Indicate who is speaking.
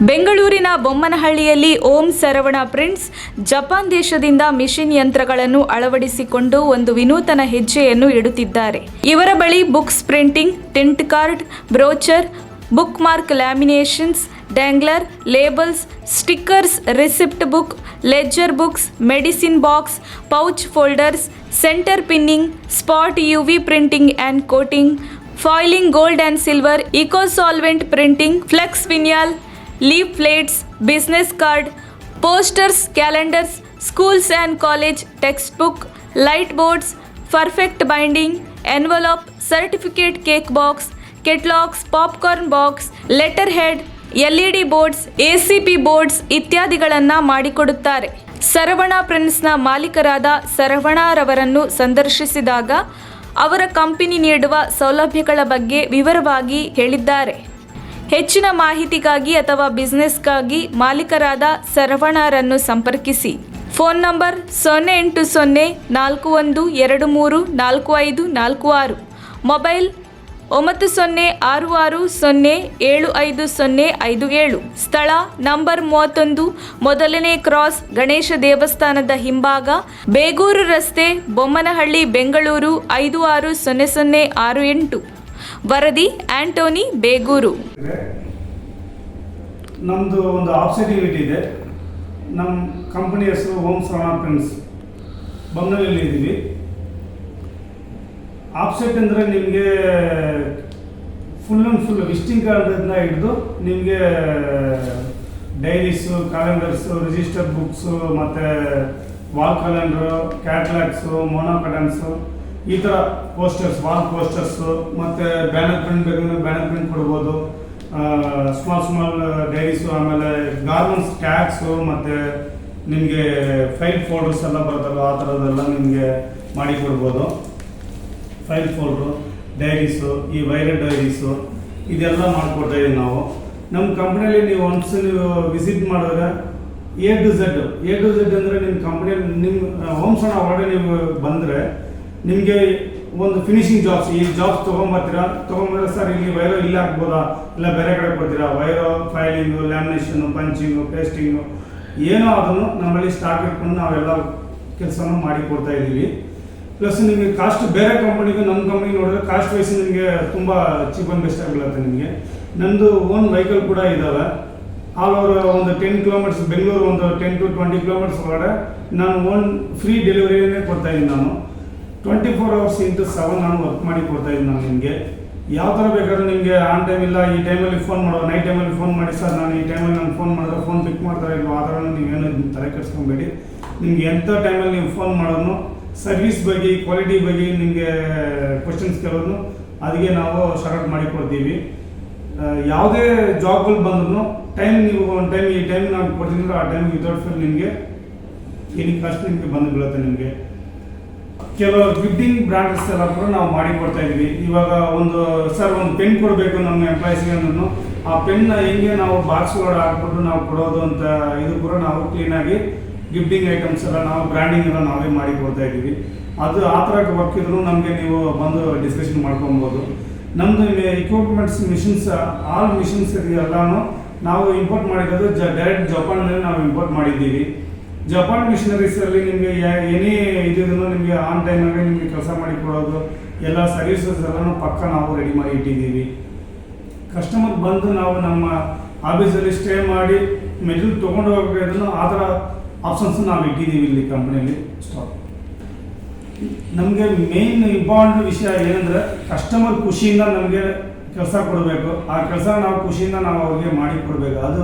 Speaker 1: ಬೆಂಗಳೂರಿನ ಬೊಮ್ಮನಹಳ್ಳಿಯಲ್ಲಿ Om Saravana prints Japan ದೇಶದಿಂದ ಮಿಷಿನ್ ಯಂತ್ರಗಳನ್ನು ಅಳವಡಿಸಿಕೊಂಡು ಒಂದು ವಿನೂತನ ಹೆಜ್ಜೆಯನ್ನು ಇಡುತ್ತಿದ್ದಾರೆ. ಇವರ ಬಳಿ books printing, tint card, brochure, bookmark laminations, dangler, labels, stickers, receipt book, ledger books, medicine box, pouch folders, centre pinning, spot UV printing and coating, foiling gold and silver, eco solvent printing, flex vinyl, leaf plates, business card, posters, calendars, schools and college textbook, light boards, perfect binding, envelope, certificate cake box, catalogs, popcorn box, letterhead, LED boards, ACP boards ಇತ್ಯಾದಿಗಳನ್ನು ಮಾಡಿಕೊಡುತ್ತಾರೆ. ಸರವಣ ಪ್ರಿಂಟ್ಸ್ನ ಮಾಲೀಕರಾದ ಸರವಣರವರನ್ನು ಸಂದರ್ಶಿಸಿದಾಗ ಅವರ company ನೀಡುವ ಸೌಲಭ್ಯಗಳ ಬಗ್ಗೆ ವಿವರವಾಗಿ ಹೇಳಿದ್ದಾರೆ. ಹೆಚ್ಚಿನ ಮಾಹಿತಿಗಾಗಿ ಅಥವಾ ಬಿಸ್ನೆಸ್ಗಾಗಿ ಮಾಲೀಕರಾದ ಸರವಣರನ್ನು ಸಂಪರ್ಕಿಸಿ. ಫೋನ್ ನಂಬರ್ 08041234546, ಮೊಬೈಲ್ 9066075057, ಸ್ಥಳ ನಂಬರ್ 31, ಮೊದಲನೇ ಕ್ರಾಸ್, ಗಣೇಶ ದೇವಸ್ಥಾನದ ಹಿಂಭಾಗ, ಬೇಗೂರು ರಸ್ತೆ, ಬೊಮ್ಮನಹಳ್ಳಿ, ಬೆಂಗಳೂರು 560068. ವರದಿ ಆಂಟೋನಿ, ಬೇಗೂರು.
Speaker 2: ನಮ್ಮದು ಒಂದು ಆಫ್ಸೆಟ್ ಯೂನಿಟ್ ಇದೆ. ನಮ್ಮ ಕಂಪನಿ ಹೆಸರು ಓಂ ಸರವಣ ಪ್ರಿಂಟ್ಸ್, ಬೊಮ್ಮನಹಳ್ಳಿಯಲ್ಲಿ ಇದ್ದೀವಿ. ಆಫ್ಸೆಟ್ ಅಂದರೆ ನಿಮಗೆ ಫುಲ್ ವಿಸಿಟಿಂಗ್ ಕಾರ್ಡಿಂದ ಹಿಡಿದು ನಿಮಗೆ ಡೈರೀಸು, ಕ್ಯಾಲೆಂಡರ್ಸು, ರಿಜಿಸ್ಟರ್ ಬುಕ್ಸು, ಮತ್ತು ವಾಲ್ ಕ್ಯಾಲೆಂಡರು, ಕ್ಯಾಟ್ಲಾಗ್ಸು, ಮೋನೋ ಕಟನ್ಸು, ಈ ಥರ ಪೋಸ್ಟರ್ಸ್, ವಾಲ್ ಪೋಸ್ಟರ್ಸು, ಮತ್ತು ಬ್ಯಾನರ್ ಪ್ರಿಂಟ್ ಬೇಕಂದ್ರೆ ಬ್ಯಾನರ್ ಪ್ರಿಂಟ್ ಕೊಡ್ಬೋದು. ಸ್ಮಾಲ್ ಡೈರೀಸು, ಆಮೇಲೆ ಗಾರ್ಮೆಂಟ್ಸ್ ಟ್ಯಾಗ್ಸು, ಮತ್ತು ನಿಮಗೆ ಫೈಲ್ ಫೋಲ್ಡರ್ಸ್ ಎಲ್ಲ ಬರುತ್ತಲ್ಲ, ಆ ಥರದ್ದೆಲ್ಲ ನಿಮಗೆ ಮಾಡಿ ಕೊಡ್ಬೋದು. ಫೈಲ್ ಫೋಲ್ಡ್ರು, ಡೈರೀಸು, ಈ ವೈರಲ್ ಡೈರೀಸು, ಇದೆಲ್ಲ ಮಾಡಿಕೊಡ್ತಾ ಇದ್ದೀವಿ ನಾವು. ನಮ್ಮ ಕಂಪ್ನಿಯಲ್ಲಿ ನೀವು ಒಂದ್ಸಲ ನೀವು ವಿಸಿಟ್ ಮಾಡಿದ್ರೆ A to Z ಅಂದರೆ ನಿಮ್ಮ ಕಂಪ್ನಿಯಲ್ಲಿ ನಿಮ್ಮ ಓಂ ಸರವಣ ಒಳಗಡೆ ನೀವು ಬಂದರೆ ನಿಮಗೆ ಒಂದು ಫಿನಿಶಿಂಗ್ ಜಾಬ್ಸ್, ಈ ಜಾಬ್ಸ್ ತೊಗೊಂಬರ್ತೀರಾ ಸರ್ ಇಲ್ಲಿ ವೈರೋ ಇಲ್ಲಿ ಹಾಕ್ಬೋದಾ, ಇಲ್ಲ ಬೇರೆ ಕಡೆ ಕೊಡ್ತೀರಾ, ವೈರೋ, ಫೈಲಿಂಗು, ಲ್ಯಾಮಿನೇಷನ್ನು, ಪಂಚಿಂಗು, ಪೇಸ್ಟಿಂಗು, ಏನೋ ಅದನ್ನು ನಮ್ಮಲ್ಲಿ ಸ್ಟಾಕ್ ಇಟ್ಕೊಂಡು ನಾವೆಲ್ಲ ಕೆಲಸನೂ ಮಾಡಿ ಕೊಡ್ತಾ ಇದ್ದೀವಿ. ಪ್ಲಸ್ ನಿಮಗೆ ಕಾಸ್ಟ್ ಬೇರೆ ಕಂಪನಿಗೂ ನಮ್ಮ ಕಂಪನಿ ನೋಡಿದ್ರೆ ಕಾಸ್ಟ್ ವೈಸ್ ನಿಮಗೆ ತುಂಬ ಚೀಪ್ ಆ್ಯಂಡ್ ಬೆಸ್ಟ್ ಆಗಿರುತ್ತೆ. ನಿಮಗೆ ನಮ್ಮದು ಓನ್ ವೆಹಿಕಲ್ ಕೂಡ ಇದ್ದಾವೆ. ಆಲ್ ಓವರ್ ಒಂದು 10 ಕಿಲೋಮೀಟರ್ಸ್, ಬೆಂಗಳೂರು ಒಂದು 10 to 20 ಕಿಲೋಮೀಟರ್ಸ್ ಒಳಗಡೆ ನಾನು ಓನ್ ಫ್ರೀ ಡೆಲಿವರಿನೇ ಕೊಡ್ತಾ ಇದ್ದೀನಿ. ನಾನು 24 hours into 7 ನಾನು ವರ್ಕ್ ಮಾಡಿ ಕೊಡ್ತಾ ಇದ್ದೀನಿ. ನಾನು ನಿಮಗೆ ಯಾವ ಥರ ಬೇಕಾದ್ರೆ ನಿಮಗೆ ಆನ್ ಟೈಮ್ ಇಲ್ಲ, ಈ ಟೈಮಲ್ಲಿ ಫೋನ್ ಮಾಡೋ, ನೈಟ್ ಟೈಮಲ್ಲಿ ಫೋನ್ ಮಾಡಿ ಸರ್ ನಾನು ಈ ಟೈಮಲ್ಲಿ ನಾನು ಫೋನ್ ಮಾಡಿದ್ರೆ ಫೋನ್ ಪಿಕ್ ಮಾಡ್ತಾರೆ ಇಲ್ವೋ, ಆ ಥರ ನೀವೇನು ತಲೆ ಕೆಡಿಸ್ಕೊಬೇಡಿ. ನಿಮ್ಗೆ ಎಂಥ ಟೈಮಲ್ಲಿ ನೀವು ಫೋನ್ ಮಾಡೋನು, ಸರ್ವಿಸ್ ಬಗ್ಗೆ, ಕ್ವಾಲಿಟಿ ಬಗ್ಗೆ ನಿಮಗೆ ಕ್ವಶನ್ಸ್ ಕೇಳೋದು, ಅದಕ್ಕೆ ನಾವು ಶಾರ್ಟ್ ಮಾಡಿ ಕೊಡ್ತೀವಿ. ಯಾವುದೇ ಜಾಬ್ಗಳು ಬಂದ್ರೂ ಟೈಮ್ ನೀವು ಒಂದು ಟೈಮ್ ಈ ಟೈಮ್ ನಾವು ಕೊಡ್ತೀನಿ, ಆ ಟೈಮ್ ವಿತೌಟ್ ಫೇಲ್ ನಿಮಗೆ ಏನಿ ಕಾಸ್ಟ್ ನಿಮಗೆ ಬಂದು ಬೀಳುತ್ತೆ. ನಿಮಗೆ ಕೆಲವು ಗಿಫ್ಟಿಂಗ್ ಬ್ರ್ಯಾಂಡ್ಸ್ ಎಲ್ಲ ಕೂಡ ನಾವು ಮಾಡಿ ಕೊಡ್ತಾ ಇದ್ವಿ. ಇವಾಗ ಒಂದು ಪೆನ್ ಕೊಡಬೇಕು ನಮ್ಮ ಎಂಪ್ಲಾಯೀಸ್ಗೆ ಅಂದ್ರೂ ಆ ಪೆನ್ನ ಹೆಂಗೆ ನಾವು ಬಾಕ್ಸ್ ಒಳಗಡೆ ಹಾಕ್ಬಿಟ್ಟು ನಾವು ಕೊಡೋದು ಅಂತ ಇದು ಕೂಡ ನಾವು ಕ್ಲೀನಾಗಿ ಗಿಫ್ಟಿಂಗ್ ಐಟಮ್ಸ್ ಎಲ್ಲ ನಾವು ಬ್ರ್ಯಾಂಡಿಂಗ್ ಎಲ್ಲ ನಾವೇ ಮಾಡಿ ಕೊಡ್ತಾ ಇದ್ದೀವಿ. ಅದು ಆ ಥರ ವರ್ಕ್ ಇದ್ರೂ ನಮಗೆ ನೀವು ಬಂದು ಡಿಸ್ಕಷನ್ ಮಾಡ್ಕೊಬೋದು. ನಮ್ಮದು ಇಕ್ವಿಪ್ಮೆಂಟ್ಸ್, ಮಿಷಿನ್ಸ್, ಆಲ್ ಮಿಷಿನ್ಸ್ ಎಲ್ಲನೂ ನಾವು ಇಂಪೋರ್ಟ್ ಮಾಡಿರೋದು ಡೈರೆಕ್ಟ್ ಜಪಾನ್ನಲ್ಲಿ ನಾವು ಇಂಪೋರ್ಟ್ ಮಾಡಿದ್ದೀವಿ. ಜಪಾನ್ ಮಿಷನರೀಸಲ್ಲಿ ನಿಮಗೆ ಏನೇ ಇದನ್ನು ನಿಮಗೆ ಆನ್ ಟೈಮಾಗಿ ನಿಮಗೆ ಕೆಲಸ ಮಾಡಿ ಕೊಡೋದು, ಎಲ್ಲ ಸರ್ವಿಸಸ್ ಎಲ್ಲನೂ ಪಕ್ಕ ನಾವು ರೆಡಿ ಮಾಡಿ ಇಟ್ಟಿದ್ದೀವಿ. ಕಸ್ಟಮರ್ ಬಂದು ನಾವು ನಮ್ಮ ಆಫೀಸಲ್ಲಿ ಸ್ಟೇ ಮಾಡಿ ಮೆಟೀರಿಯಲ್ ತೊಗೊಂಡು ಹೋಗಬೇಕಾದ್ರೂ ಆ ಥರ ಆಪ್ಷನ್ಸ್ ನಾವು ಇಟ್ಟಿದ್ದೀವಿ ಇಲ್ಲಿ ಕಂಪ್ನಿಯಲ್ಲಿ ಸ್ಟಾಕ್. ನಮಗೆ ಮೇನ್ ಇಂಪಾರ್ಟೆಂಟ್ ವಿಷಯ ಏನಂದರೆ ಕಸ್ಟಮರ್ ಖುಷಿಯಿಂದ ನಮಗೆ ಕೆಲಸ ಕೊಡಬೇಕು. ಆ ಕೆಲಸ ನಾವು ಖುಷಿಯಿಂದ ನಾವು ಅವ್ರಿಗೆ ಮಾಡಿ ಕೊಡಬೇಕು. ಅದು